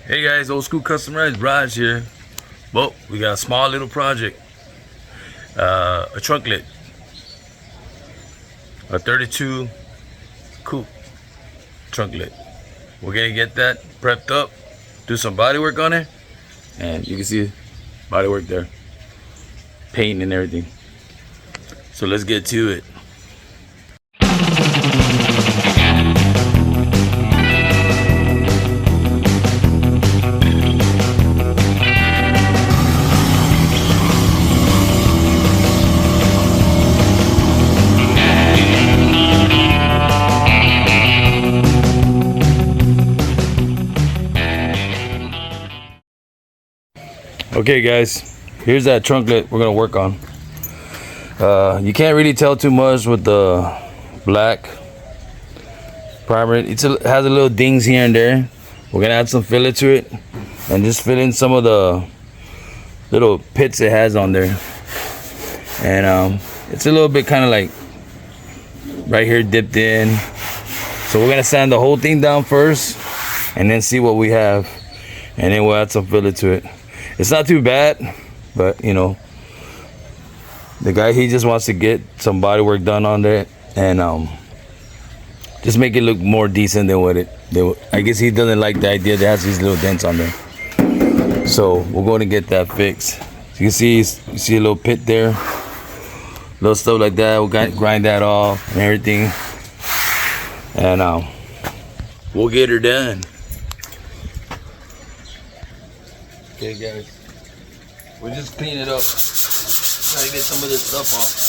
Hey guys, old school customized Raj here. Well, we got a small little project. A trunklet. A 32 coupe trunklet. We're gonna get that prepped up, do some body work on it, and you can see body work there. Paint and everything. So let's get to it. Okay guys, here's that trunklet we're gonna work on. You can't really tell too much with the black primer. It has a little dings here and there. We're gonna add some filler to it and just fill in some of the little pits it has on there. And it's a little bit kind of like right here dipped in. So we're gonna sand the whole thing down first and then see what we have, and then we'll add some filler to it. It's not too bad, but you know, the guy, he just wants to get some body work done on there and just make it look more decent than what I guess he doesn't like the idea that has these little dents on there. So we're going to get that fixed. You can see, you see a little pit there, little stuff like that. We'll grind that off and everything, and we'll get her done. Okay guys, we'll just clean it up, try to get some of this stuff off.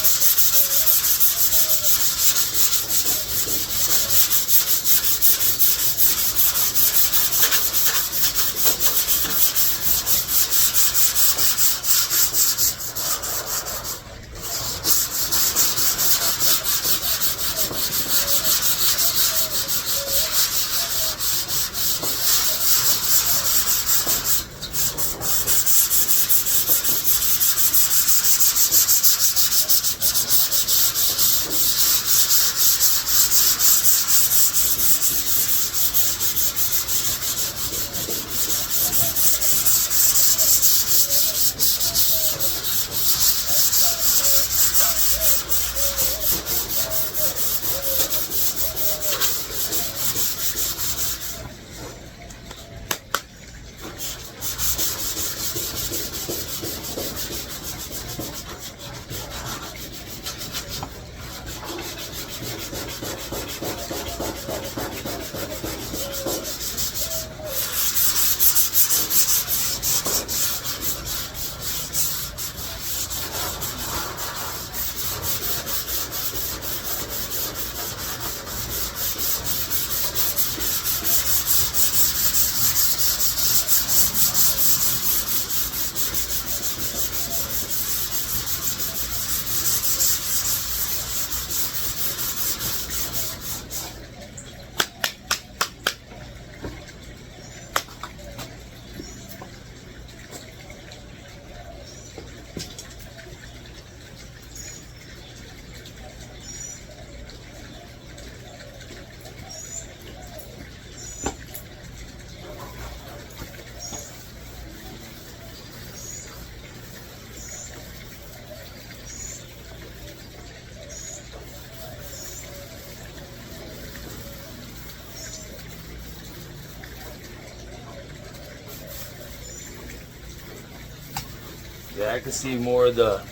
Yeah, I can see more of the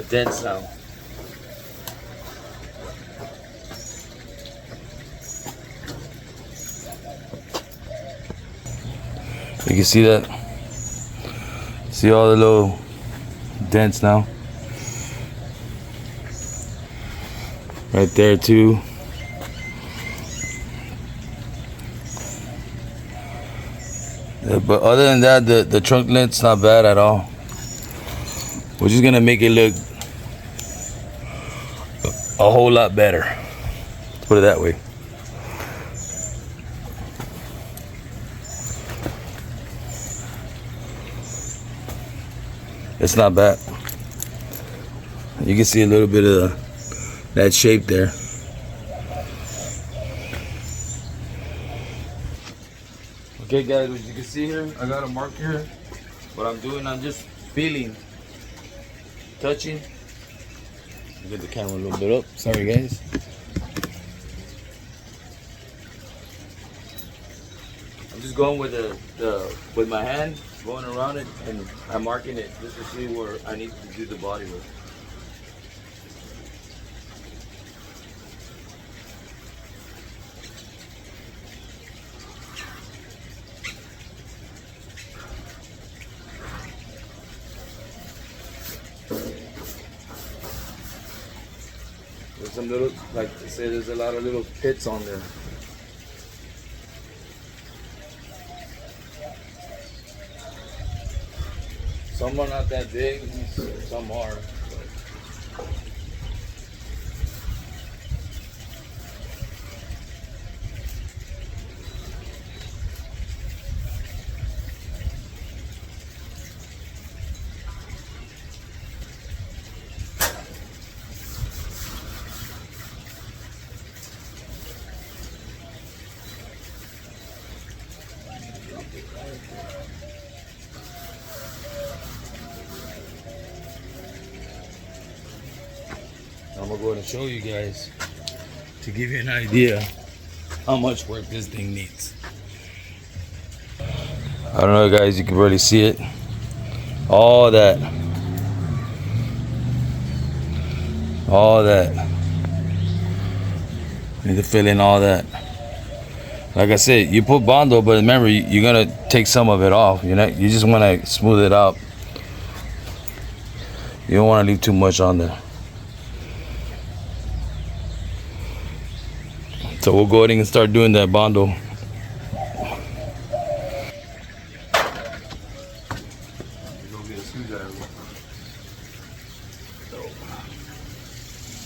dents now. You can see that. See all the little dents now. Right there too. Yeah, but other than that, the trunklet's not bad at all. We're just gonna make it look a whole lot better. Let's put it that way. It's not bad. You can see a little bit of that shape there. Okay guys, as you can see here, I got a mark here. What I'm doing, I'm just feeling, touching. Get the camera a little bit up. Sorry guys. I'm just going with with my hand, going around it, and I'm marking it just to see where I need to do the body work. There's some little, like I said, there's a lot of little pits on there. Some are not that big, some are. I'm gonna go ahead and show you guys to give you an idea how much work this thing needs. I don't know guys, you can really see it. All that. Need to fill in all that. Like I said, you put Bondo, but remember, you're gonna take some of it off. You just wanna smooth it out. You don't wanna leave too much on there. So we'll go ahead and start doing that Bondo.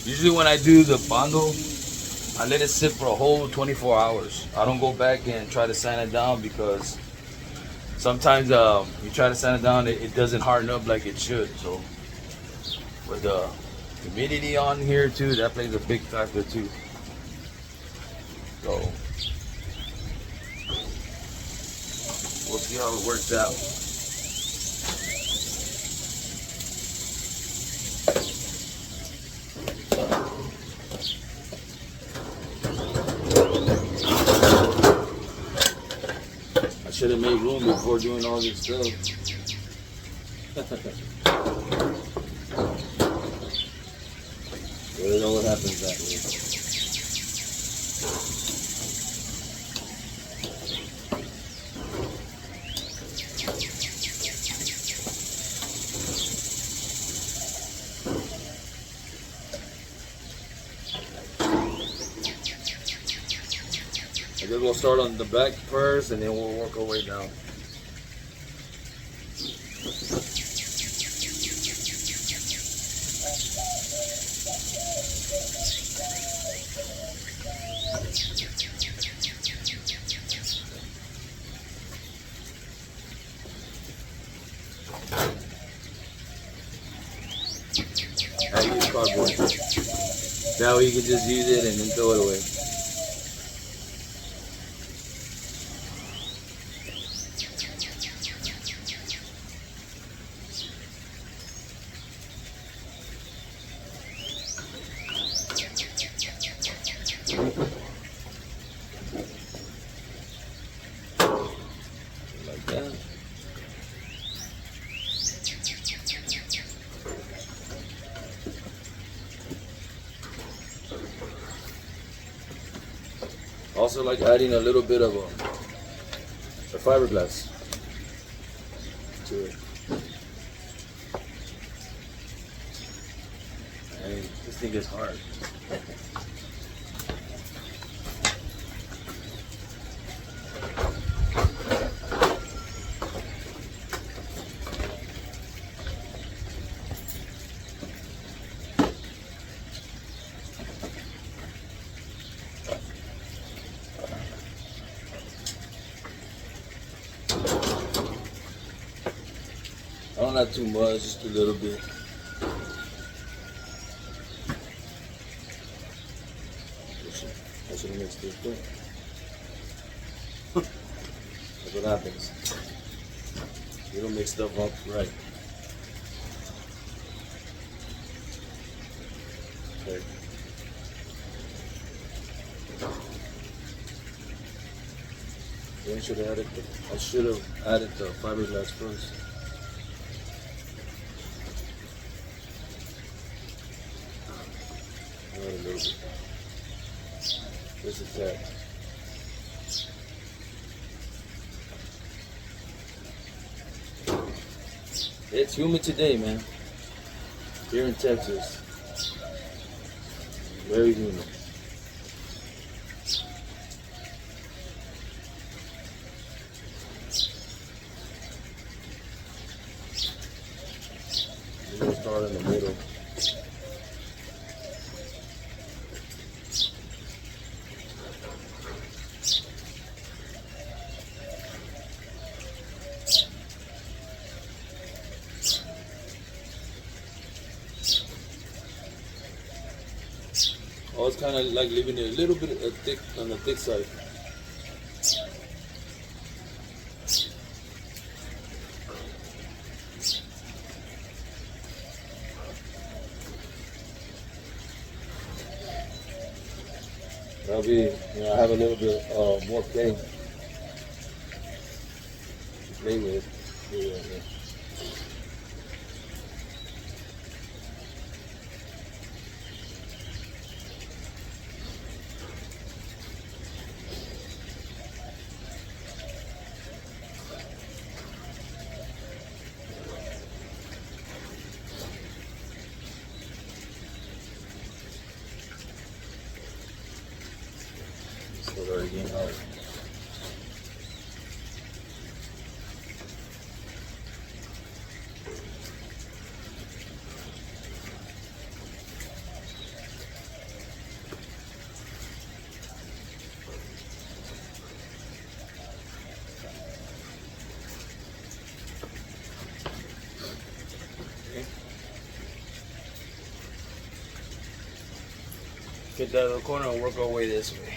Usually when I do the Bondo, I let it sit for a whole 24 hours. I don't go back and try to sand it down because sometimes you try to sand it down, it doesn't harden up like it should. So with the humidity on here too, that plays a big factor too. So we'll see how it works out. I should have made room before doing all this stuff. You don't know what happens that way. I guess we'll start on the back first and then we'll work our way down. I use cardboard. That way you can just use it and then throw it away. Like that. Also like adding a little bit of a fiberglass to it. I mean, this thing is hard. I don't like too much, just a little bit. I should have mixed this quick. That's what happens. You don't mix stuff up right. Okay. I should have added the fiberglass first. Add a little bit. Just a tad. It's humid today, man. Here in Texas. Very humid. We're gonna start in the middle. I was kind of like leaving it a little bit thick on the thick side. That'll be, I have a little bit more play to play with. Yeah. Start again out. Get that other corner and work our way this way.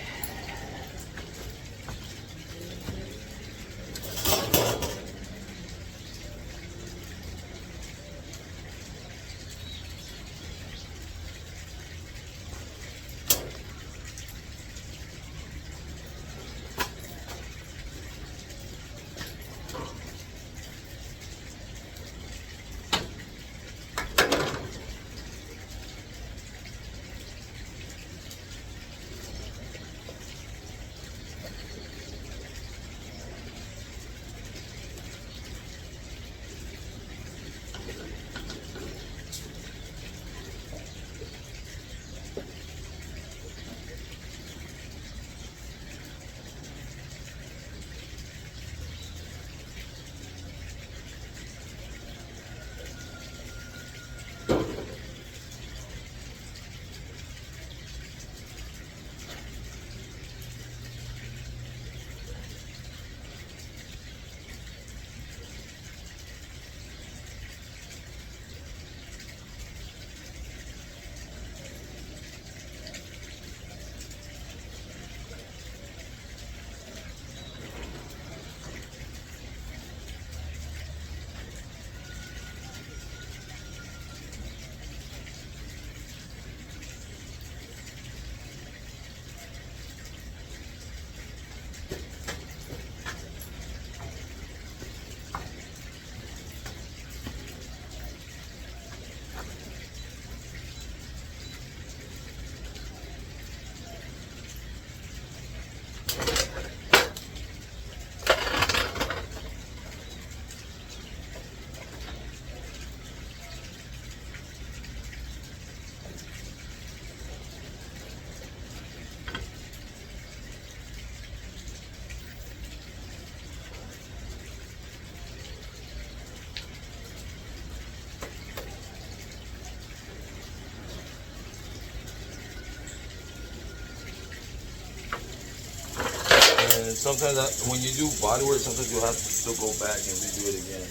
And sometimes when you do bodywork, sometimes you'll have to still go back and redo it again.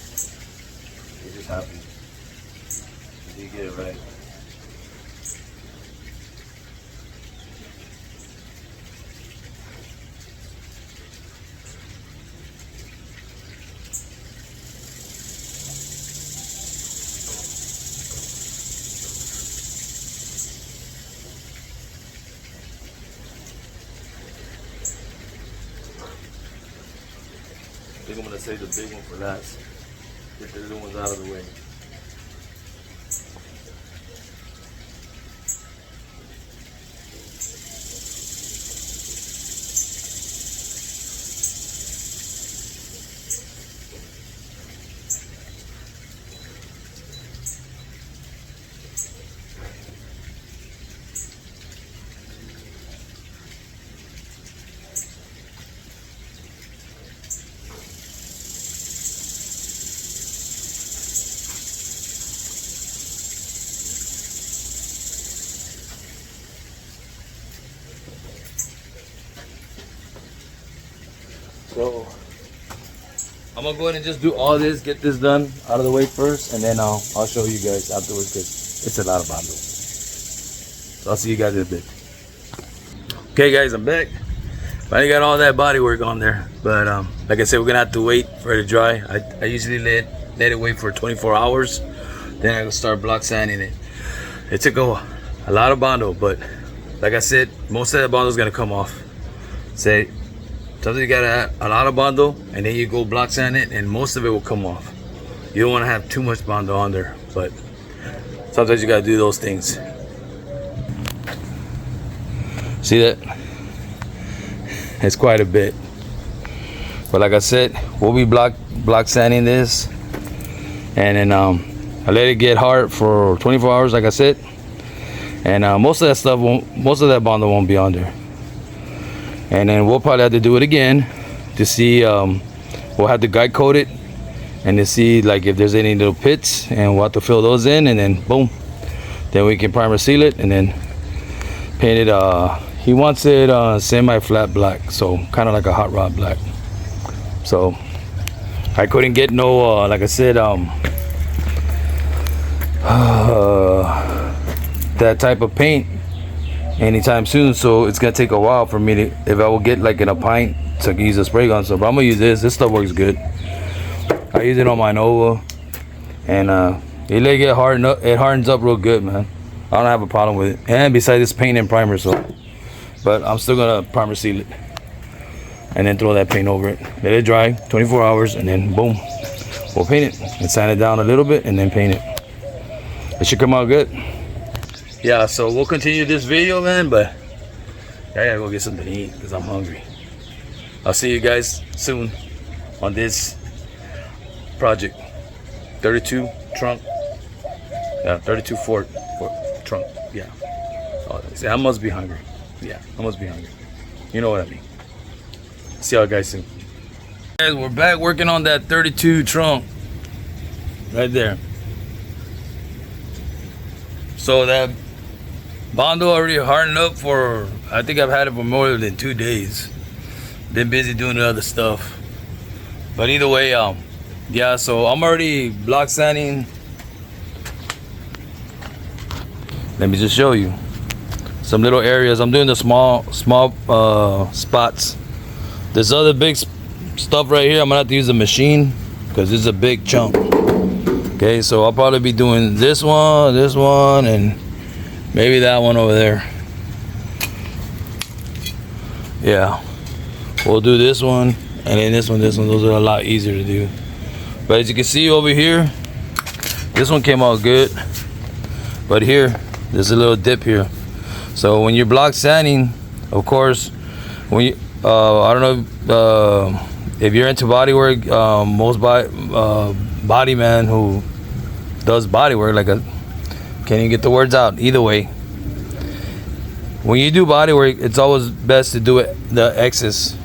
It just happens. You get it right. think I'm gonna save the big one for last. Get the little ones out of the way. So I'm gonna go ahead and just do all this, get this done out of the way first, and then I'll show you guys afterwards because it's a lot of bundle. So I'll see you guys in a bit. Okay guys, I'm back. Finally got all that body work on there, but like I said, we're gonna have to wait for it to dry. I usually let it wait for 24 hours, then I will start block sanding it. It took a lot of bundle, but like I said, most of that bundle is gonna come off. Say sometimes you got a lot of bundle and then you go block sand it and most of it will come off. You don't want to have too much bundle on there, but sometimes you got to do those things. See that? It's quite a bit. But like I said, we'll be block sanding this, and then I let it get hard for 24 hours like I said, and most of that bundle won't be on there. And then we'll probably have to do it again to see, we'll have to guide coat it and to see like if there's any little pits, and we'll have to fill those in, and then boom, then we can primer seal it and then paint it. He wants it semi flat black, so kind of like a hot rod black. So I couldn't get no like I said that type of paint anytime soon, so it's gonna take a while for me to, if I will get like in a pint to use a spray gun. So but I'm gonna use this stuff works good. I use it on my Nova, and it let get hard, it hardens up real good, man. I don't have a problem with it, and besides it's paint and primer, so but I'm still gonna primer seal it and then throw that paint over it, let it dry 24 hours, and then boom, we'll paint it and sand it down a little bit and then paint it. It should come out good. Yeah, so we'll continue this video, man, but I gotta go get something to eat because I'm hungry. I'll see you guys soon on this project. 32 trunk. Yeah, 32 Ford trunk. Yeah. Oh, see, I must be hungry. Yeah, I must be hungry. You know what I mean. See y'all guys soon. Guys, we're back working on that 32 trunk. Right there. So that Bondo already hardened up for, I think I've had it for more than 2 days. Been busy doing the other stuff. But either way, yeah, so I'm already block sanding. Let me just show you some little areas. I'm doing the small spots. This other big stuff right here, I'm gonna have to use a machine because it's a big chunk. Okay, so I'll probably be doing this one, and maybe that one over there. Yeah, we'll do this one, and then this one. Those are a lot easier to do. But as you can see over here, this one came out good. But here, there's a little dip here. So when you're block sanding, of course, when you, I don't know if you're into bodywork, most body man who does bodywork, like can't even get the words out. Either way, when you do bodywork, it's always best to do it the X's,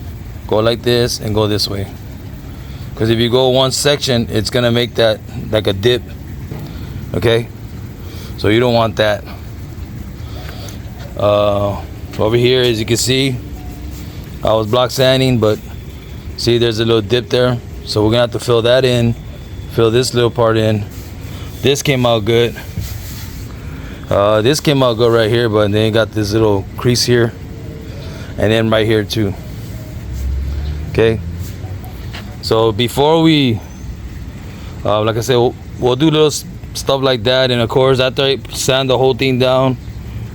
go like this and go this way. Because if you go one section, it's gonna make that like a dip. Okay, so you don't want that. Over here, as you can see, I was block sanding, but see there's a little dip there, so we're gonna have to fill that in, fill this little part in. This came out good. This came out good right here, but then you got this little crease here, and then right here too. Okay, so before we like I said, we'll do little stuff like that, and of course after I sand the whole thing down,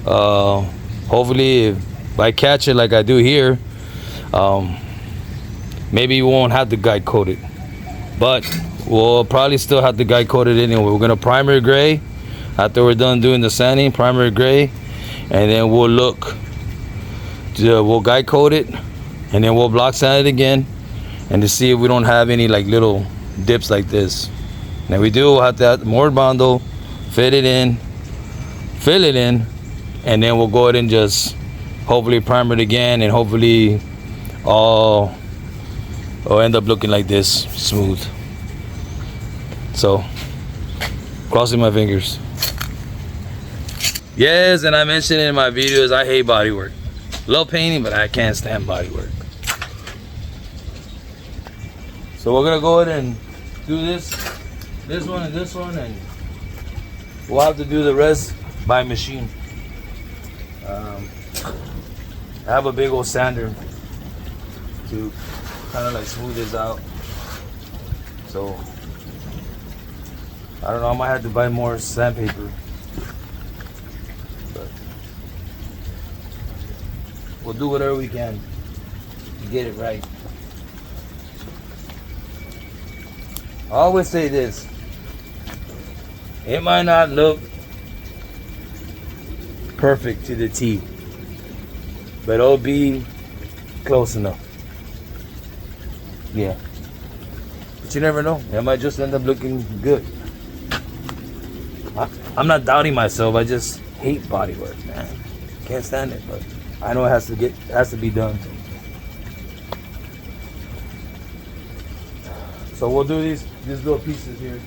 hopefully if I catch it like I do here, maybe we won't have to guide coat it, but we'll probably still have to guide coat it anyway. We're gonna primary gray after we're done doing the sanding, primary gray, and then we'll guide coat it, and then we'll block sand it again, and to see if we don't have any like little dips like this. Now we do have to add more bondo, fit it in, fill it in, and then we'll go ahead and just hopefully primer it again, and hopefully all will end up looking like this, smooth. So crossing my fingers. Yes, and I mentioned in my videos, I hate bodywork. Love painting, but I can't stand bodywork. So we're gonna go ahead and do this one and this one, and we'll have to do the rest by machine. I have a big old sander to kind of like smooth this out. So I don't know, I might have to buy more sandpaper, but we'll do whatever we can to get it right. I always say this, it might not look perfect to the T, but it'll be close enough. Yeah, but you never know, it might just end up looking good. I'm not doubting myself, I just hate bodywork, man. Can't stand it, but I know it has to be done. So we'll do these little pieces here.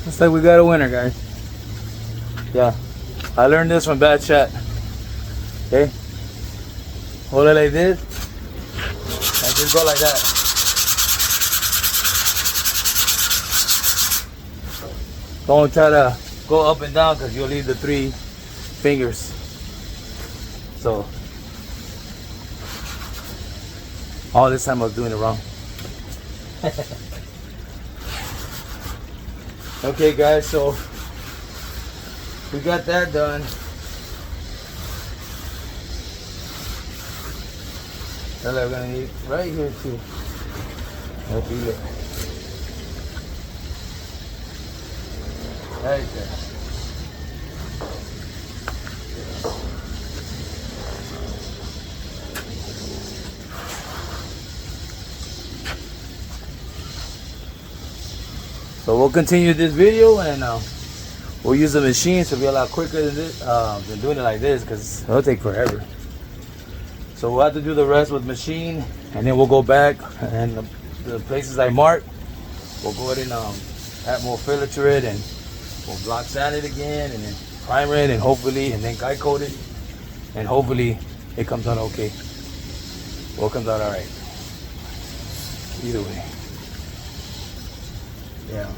Looks like we got a winner, guys. Yeah, I learned this from Bad Chat. Okay, hold it like this, and just go like that. Don't try to go up and down, because you'll leave the 3 fingers. So, all this time I was doing it wrong. Okay guys, so we got that done. And we're gonna need right here too. I'll feel it. Right there. So we'll continue this video, and we'll use the machine to be a lot quicker than this, than doing it like this, because it'll take forever. So we'll have to do the rest with machine, and then we'll go back, and the places I marked, we'll go ahead and add more filler to it, and we'll block sand it again, and then primer it, and hopefully, and then guide coat it, and hopefully it comes out okay. Well, it comes out all right. Either way. Yeah.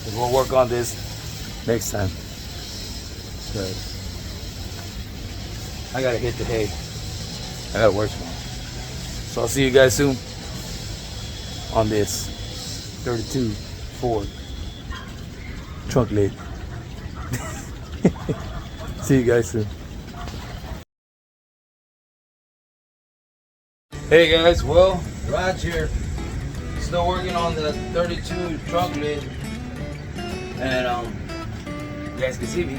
And we'll work on this next time. But I gotta hit the hay. I gotta work tomorrow. So I'll see you guys soon on this 32 Ford trunk lid. See you guys soon. Hey guys, well, Raj here. Still working on the 32 trunk lid. And you guys can see me.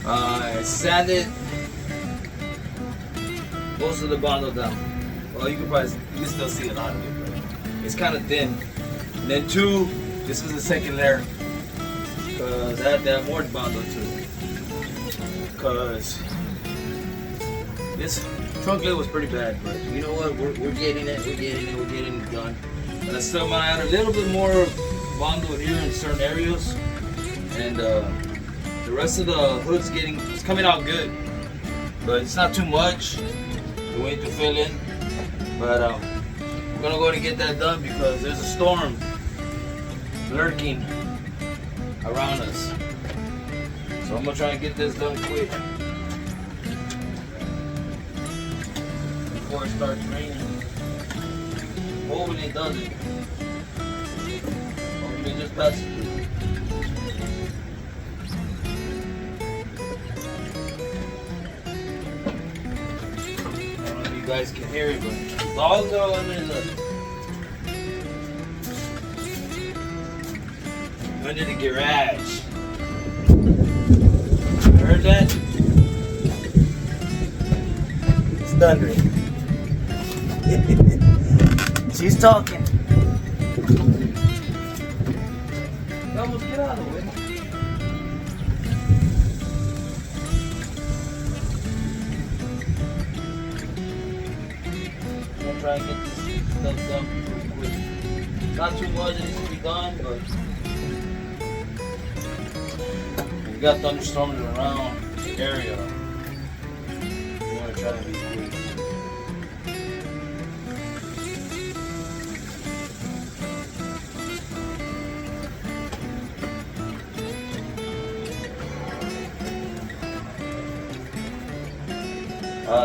I sanded most of the bundle down. Well, you can still see a lot of it, but it's kind of thin. And then two, this is the second layer, because I had that more bundle too. Because this trunk lid was pretty bad, but you know what? We're getting it done. And I still might add a little bit more bundle here in certain areas, and the rest of the hood's it's coming out good, but it's not too much. We need to fill in, but we're gonna go ahead and get that done because there's a storm lurking around us. So I'm gonna try and get this done quick before it starts raining. Hopefully it doesn't. Hopefully it just passes through. You guys can hear it, but dogs are under the garage. You heard that? It's thundering. She's talking. Vamos, get out of the way. Try and get this stuff done pretty quick. Not too much that needs to be done, but we got thunderstorms around the area. We want to try to be quick.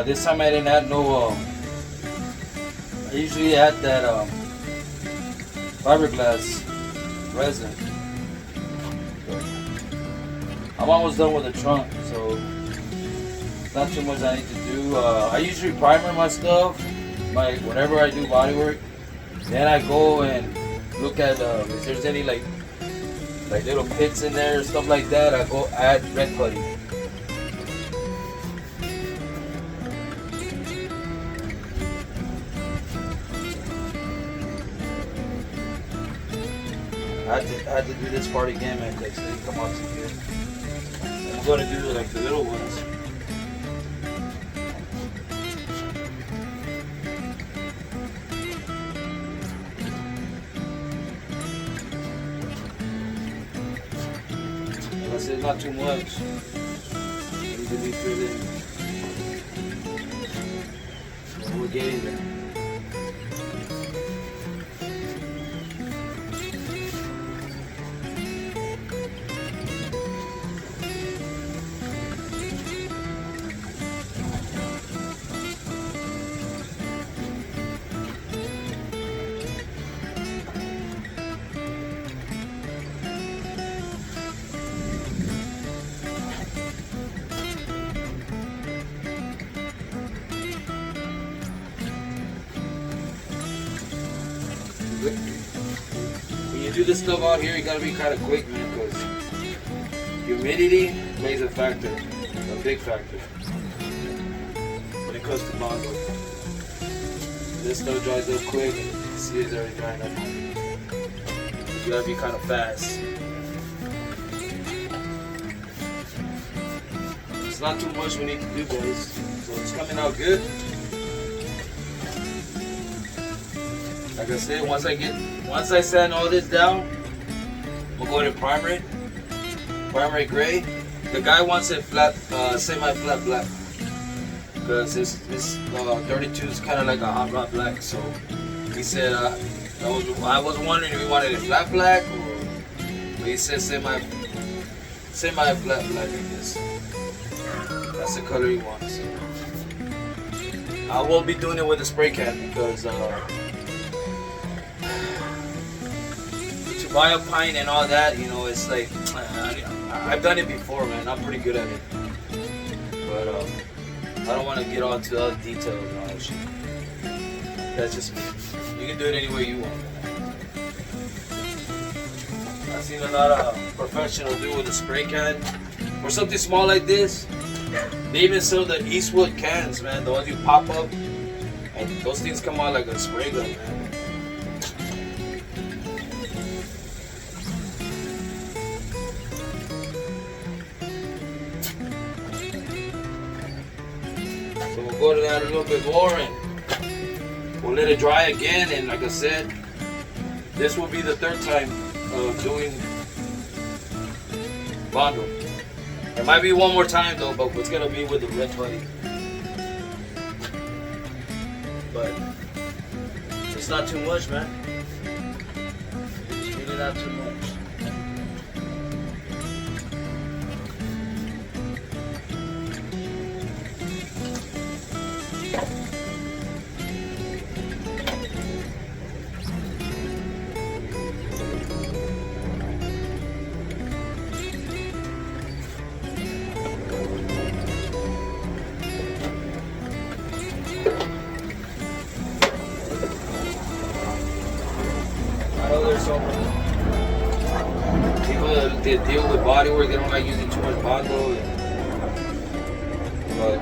This time I didn't add no. I usually add that fiberglass resin. I'm almost done with the trunk, so it's not too much I need to do. I usually primer my stuff, whenever I do bodywork. Then I go and look at if there's any like little pits in there, stuff like that. I go add red putty. I had to do this part again, man, because they didn't come out too good. I'm going to do like the little ones. Like I said, not too much. Need to be filled in. So we're getting there. When you do this stuff out here, you gotta be kind of quick, man, because humidity plays a factor, a big factor, when it comes to Bondo. This stuff dries up quick, and you see it's already drying up. You gotta be kind of fast. It's not too much we need to do, guys, so it's coming out good. Like I said, once I sand all this down, we'll go to primer it. Primer it gray. The guy wants it flat, semi-flat black, because this 32 is kind of like a hot rod black. So he said, I was wondering if he wanted it flat black or But he says semi flat black, I guess. That's the color he wants. I will be doing it with a spray can because to buy a pint and all that, you know, it's like I've done it before, man. I'm pretty good at it, but I don't want to get on to all the details and all that shit. That's just me. You can do it any way you want. I've seen a lot of professionals do it with a spray can or something small like this. They even sell the Eastwood cans, man. The ones you pop up, and those things come out like a spray gun, man. So we'll go to that a little bit more, and we'll let it dry again. And like I said, this will be the third time of doing Bondo. There might be one more time though, but it's gonna be with the Red Buddy. But it's not too much, man. It's really not too much. I know there's some people that deal with bodywork, they don't like using too much Bondo, but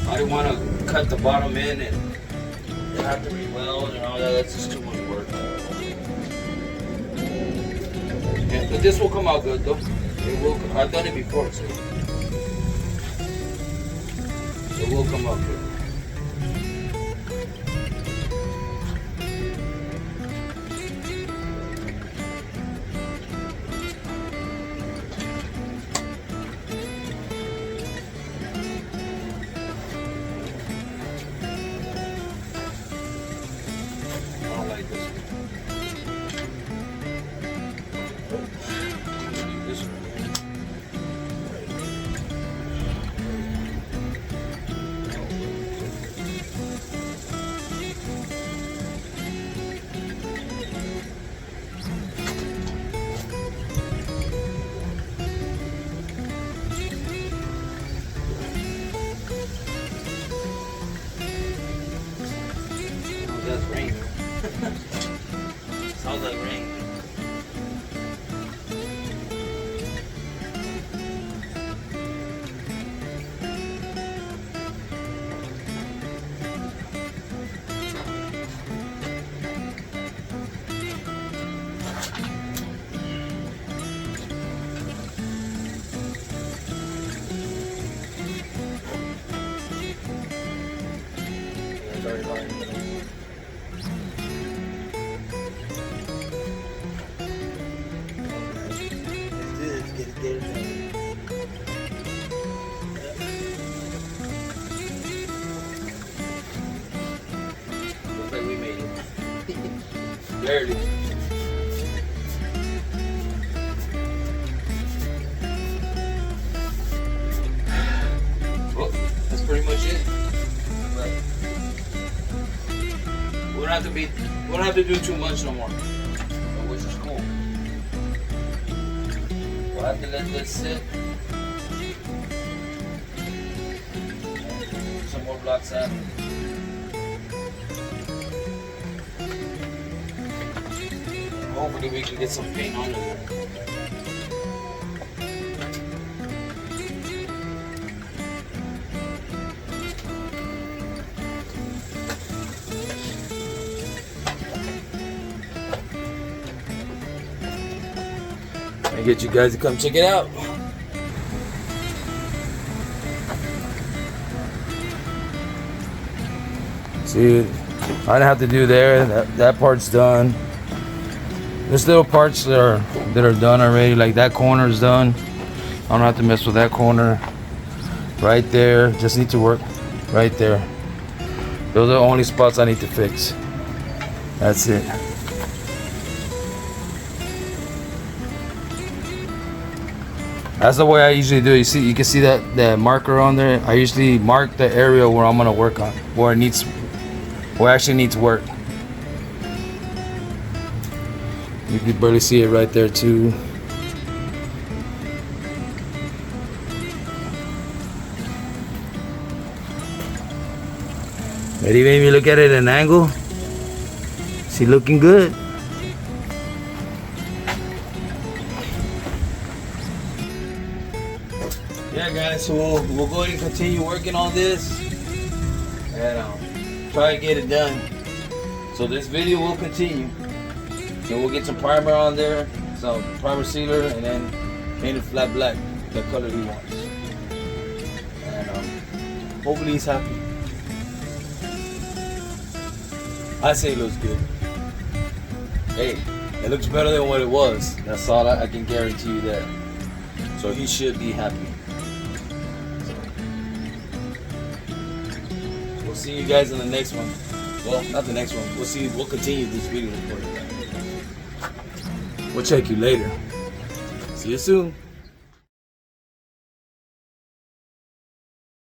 I didn't want to cut the bottom in and have to re-weld and all that. That's just too much work. Yeah, but this will come out good though. It will. I've done it before, so it will come out good. I don't like this one. This one. That's rain. Sounds like rain. Yeah, very hard. Looks like we made it. Barely. Well, that's pretty much it. But we don't have to do too much no more. Which is cool. We'll have to let this sit. Some more blocks out. Hopefully we can get some paint on it. I get you guys to come check it out. See, I didn't have to do there. That part's done. There's little parts that are done already. Like that corner is done. I don't have to mess with that corner. Right there, just need to work right there. Those are the only spots I need to fix. That's it. That's the way I usually do it. You can see that marker on there. I usually mark the area where I'm gonna work on, where it actually needs work. You can barely see it right there too. But even if you look at it at an angle, see, looking good. Yeah, guys, so we'll go ahead and continue working on this and try to get it done. So this video will continue. So we'll get some primer on there, some primer sealer, and then paint it flat black, the color he wants. And hopefully he's happy. I say it looks good. Hey, it looks better than what it was. That's all I can guarantee you there. So he should be happy. We'll see you guys in the next one. Well, not the next one. We'll continue this video recording. We'll check you later. See you soon.